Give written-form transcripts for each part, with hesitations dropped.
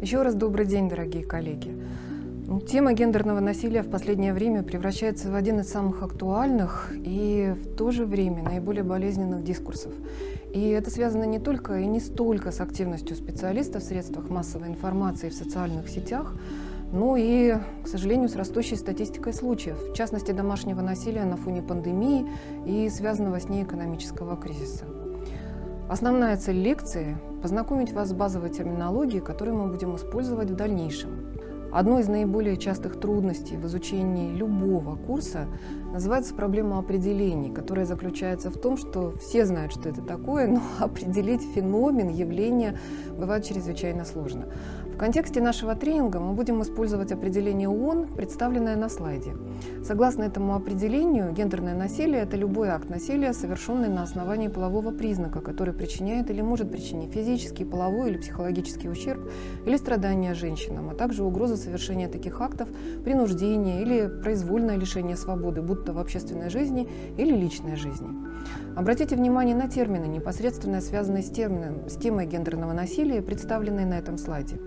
Еще раз добрый день, дорогие коллеги. Тема гендерного насилия в последнее время превращается в один из самых актуальных и в то же время наиболее болезненных дискурсов. И это связано не только и не столько с активностью специалистов в средствах массовой информации и в социальных сетях, но и, к сожалению, с растущей статистикой случаев, в частности, домашнего насилия на фоне пандемии и связанного с ней экономического кризиса. Основная цель лекции – познакомить вас с базовой терминологией, которую мы будем использовать в дальнейшем. Одной из наиболее частых трудностей в изучении любого курса называется проблема определений, которая заключается в том, что все знают, что это такое, но определить феномен, явление бывает чрезвычайно сложно. В контексте нашего тренинга мы будем использовать определение ООН, представленное на слайде. Согласно этому определению, гендерное насилие – это любой акт насилия, совершенный на основании полового признака, который причиняет или может причинить физический, половой или психологический ущерб или страдания женщинам, а также угроза совершения таких актов, принуждение или произвольное лишение свободы, будь то в общественной жизни или личной жизни. Обратите внимание на термины, непосредственно связанные с темой гендерного насилия, представленные на этом слайде.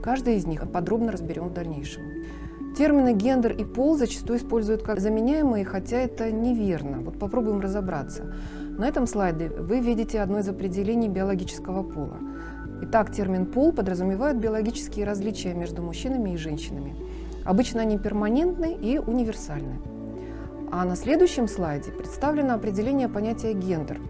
Каждый из них подробно разберем в дальнейшем. Термины «гендер» и «пол» зачастую используют как заменяемые, хотя это неверно. Вот попробуем разобраться. На этом слайде вы видите одно из определений биологического пола. Итак, термин «пол» подразумевает биологические различия между мужчинами и женщинами. Обычно они перманентны и универсальны. А на следующем слайде представлено определение понятия «гендер».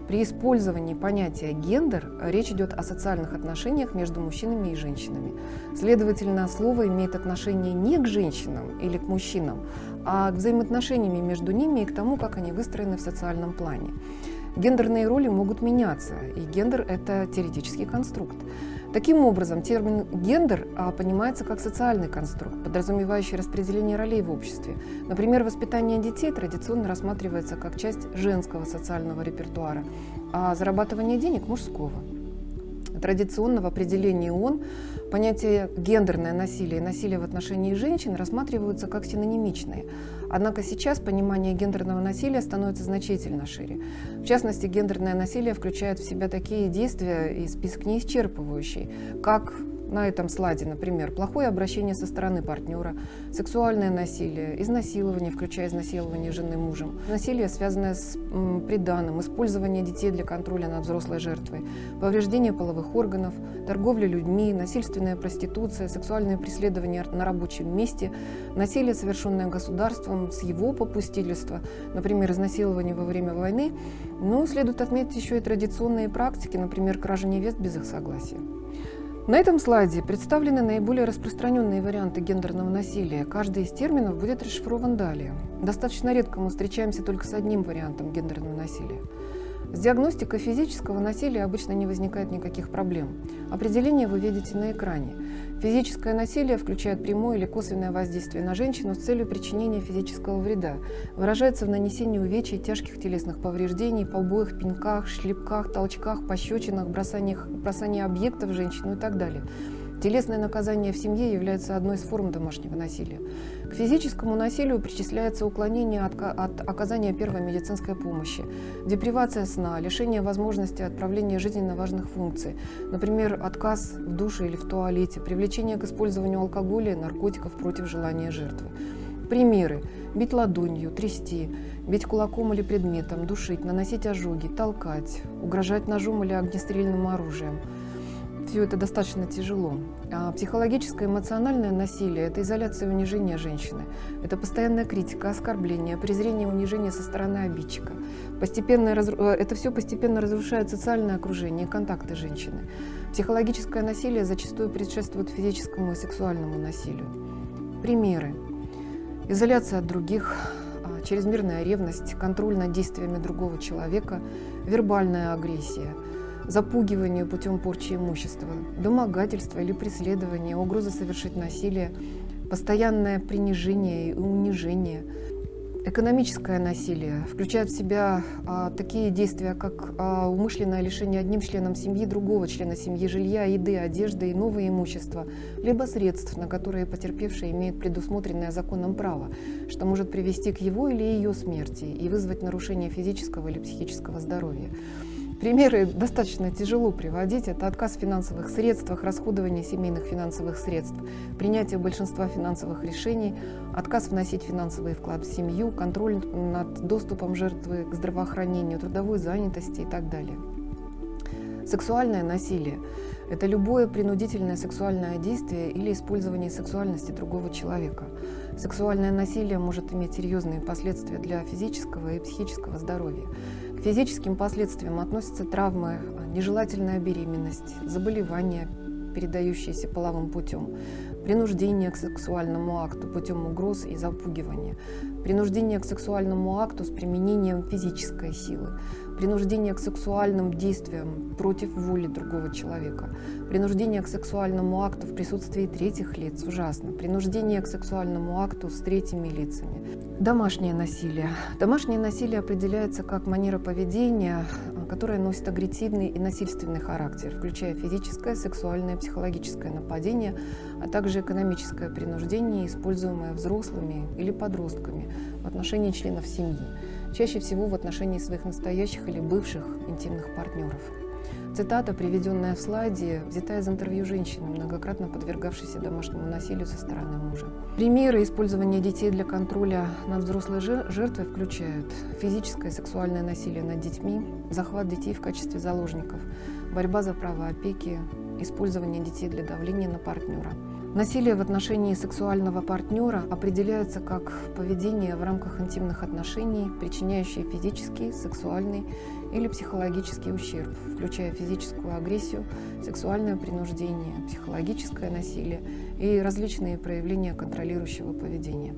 При использовании понятия «гендер» речь идет о социальных отношениях между мужчинами и женщинами. Следовательно, слово имеет отношение не к женщинам или к мужчинам, а к взаимоотношениям между ними и к тому, как они выстроены в социальном плане. Гендерные роли могут меняться, и гендер – это теоретический конструкт. Таким образом, термин «гендер» понимается как социальный конструкт, подразумевающий распределение ролей в обществе. Например, воспитание детей традиционно рассматривается как часть женского социального репертуара, а зарабатывание денег – мужского. Традиционно в определении ООН понятия «гендерное насилие» и «насилие в отношении женщин» рассматриваются как синонимичные. Однако сейчас понимание гендерного насилия становится значительно шире. В частности, гендерное насилие включает в себя такие действия, и список не исчерпывающий, как на этом слайде, например, плохое обращение со стороны партнера, сексуальное насилие, изнасилование, включая изнасилование жены мужем, насилие, связанное с приданым, использование детей для контроля над взрослой жертвой, повреждение половых органов, торговля людьми, насильственная проституция, сексуальное преследование на рабочем месте, насилие, совершенное государством с его попустительства, например, изнасилование во время войны. Но следует отметить еще и традиционные практики, например, кража невест без их согласия. На этом слайде представлены наиболее распространенные варианты гендерного насилия. Каждый из терминов будет расшифрован далее. Достаточно редко мы встречаемся только с одним вариантом гендерного насилия. С диагностикой физического насилия обычно не возникает никаких проблем. Определение вы видите на экране. Физическое насилие включает прямое или косвенное воздействие на женщину с целью причинения физического вреда. Выражается в нанесении увечий, тяжких телесных повреждений, побоях, пинках, шлепках, толчках, пощечинах, бросании объектов в женщину и так далее. Телесное наказание в семье является одной из форм домашнего насилия. К физическому насилию причисляется уклонение от оказания первой медицинской помощи, депривация сна, лишение возможности отправления жизненно важных функций, например, отказ в душе или в туалете, привлечение к использованию алкоголя и наркотиков против желания жертвы. Примеры: бить ладонью, трясти, бить кулаком или предметом, душить, наносить ожоги, толкать, угрожать ножом или огнестрельным оружием. Все это достаточно тяжело. А психологическое и эмоциональное насилие – это изоляция и унижение женщины. Это постоянная критика, оскорбление, презрение и унижение со стороны обидчика. Это все постепенно разрушает социальное окружение и контакты женщины. Психологическое насилие зачастую предшествует физическому и сексуальному насилию. Примеры: изоляция от других, чрезмерная ревность, контроль над действиями другого человека, вербальная агрессия, запугивание путем порчи имущества, домогательство или преследование, угроза совершить насилие, постоянное принижение и унижение. Экономическое насилие включает в себя такие действия, как умышленное лишение одним членом семьи другого члена семьи жилья, еды, одежды и нового имущества, либо средств, на которые потерпевший имеет предусмотренное законом право, что может привести к его или ее смерти и вызвать нарушение физического или психического здоровья. Примеры достаточно тяжело приводить. Это отказ в финансовых средствах, расходование семейных финансовых средств, принятие большинства финансовых решений, отказ вносить финансовый вклад в семью, контроль над доступом жертвы к здравоохранению, трудовой занятости и так далее. Сексуальное насилие – это любое принудительное сексуальное действие или использование сексуальности другого человека. Сексуальное насилие может иметь серьезные последствия для физического и психического здоровья. К физическим последствиям относятся травмы, нежелательная беременность, заболевания, передающиеся половым путем, принуждение к сексуальному акту путем угроз и запугивания, принуждение к сексуальному акту с применением физической силы, принуждение к сексуальным действиям против воли другого человека, принуждение к сексуальному акту в присутствии третьих лиц, ужасно, принуждение к сексуальному акту с третьими лицами. Домашнее насилие. Домашнее насилие определяется как манера поведения, которая носит агрессивный и насильственный характер, включая физическое, сексуальное, психологическое нападение, а также экономическое принуждение, используемое взрослыми или подростками в отношении членов семьи, чаще всего в отношении своих настоящих или бывших интимных партнеров. Цитата, приведенная в слайде, взята из интервью женщины, многократно подвергавшейся домашнему насилию со стороны мужа. Примеры использования детей для контроля над взрослой жертвой включают физическое и сексуальное насилие над детьми, захват детей в качестве заложников, борьба за право опеки, использование детей для давления на партнера. Насилие в отношении сексуального партнера определяется как поведение в рамках интимных отношений, причиняющее физический, сексуальный или психологический ущерб, включая физическую агрессию, сексуальное принуждение, психологическое насилие и различные проявления контролирующего поведения.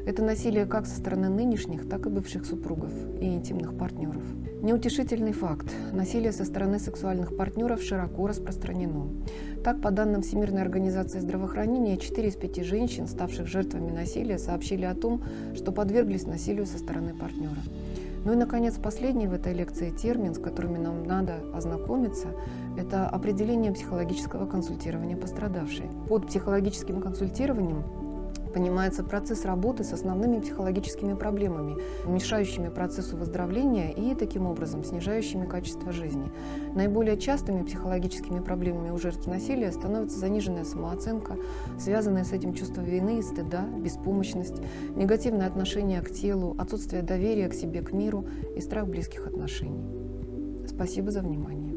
Это насилие как со стороны нынешних, так и бывших супругов и интимных партнеров. Неутешительный факт. Насилие со стороны сексуальных партнеров широко распространено. Так, по данным Всемирной организации здравоохранения, 4 из 5 женщин, ставших жертвами насилия, сообщили о том, что подверглись насилию со стороны партнера. Ну и, наконец, последний в этой лекции термин, с которыми нам надо ознакомиться, это определение психологического консультирования пострадавшей. Под психологическим консультированием понимается процесс работы с основными психологическими проблемами, мешающими процессу выздоровления и, таким образом, снижающими качество жизни. Наиболее частыми психологическими проблемами у жертв насилия становится заниженная самооценка, связанная с этим чувство вины и стыда, беспомощность, негативное отношение к телу, отсутствие доверия к себе, к миру и страх близких отношений. Спасибо за внимание.